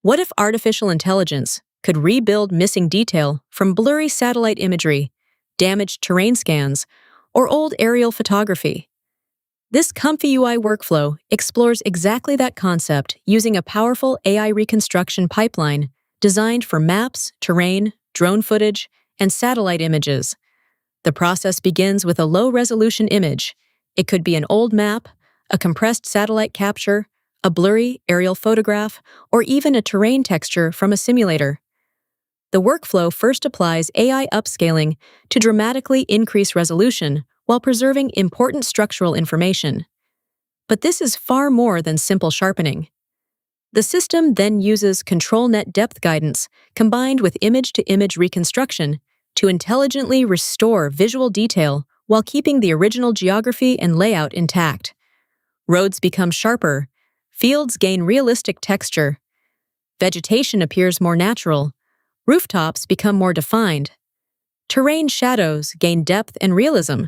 What if artificial intelligence could rebuild missing detail from blurry satellite imagery, damaged terrain scans, or old aerial photography? This ComfyUI workflow explores exactly that concept using a powerful AI reconstruction pipeline designed for maps, terrain, drone footage, and satellite images. The process begins with a low-resolution image. It could be an old map, a compressed satellite capture, a blurry aerial photograph, or even a terrain texture from a simulator. The workflow first applies AI upscaling to dramatically increase resolution while preserving important structural information. But this is far more than simple sharpening. The system then uses ControlNet depth guidance combined with image-to-image reconstruction to intelligently restore visual detail while keeping the original geography and layout intact. Roads become sharper, fields gain realistic texture, vegetation appears more natural, rooftops become more defined, terrain shadows gain depth and realism.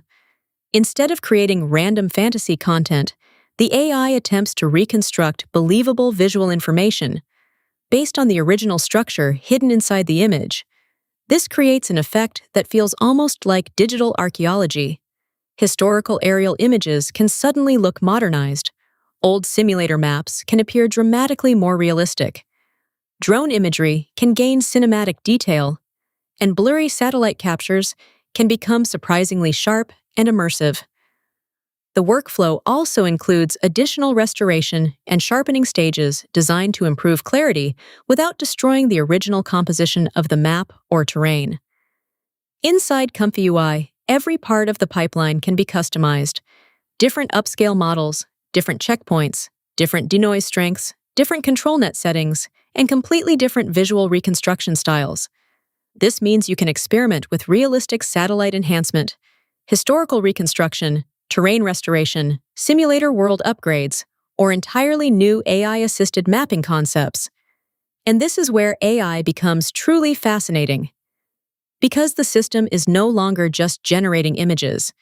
Instead of creating random fantasy content, the AI attempts to reconstruct believable visual information based on the original structure hidden inside the image. This creates an effect that feels almost like digital archaeology. Historical aerial images can suddenly look modernized. Old simulator maps can appear dramatically more realistic. Drone imagery can gain cinematic detail, and blurry satellite captures can become surprisingly sharp and immersive. The workflow also includes additional restoration and sharpening stages designed to improve clarity without destroying the original composition of the map or terrain. Inside ComfyUI, every part of the pipeline can be customized. Different upscale models, different checkpoints, different denoise strengths, different ControlNet settings, and completely different visual reconstruction styles. This means you can experiment with realistic satellite enhancement, historical reconstruction, terrain restoration, simulator world upgrades, or entirely new AI-assisted mapping concepts. And this is where AI becomes truly fascinating. Because the system is no longer just generating images,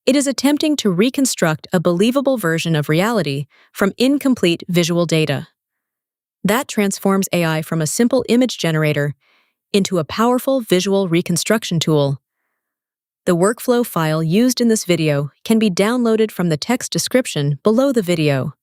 it is attempting to reconstruct a believable version of reality from incomplete visual data. That transforms AI from a simple image generator into a powerful visual reconstruction tool. The workflow file used in this video can be downloaded from the text description below the video.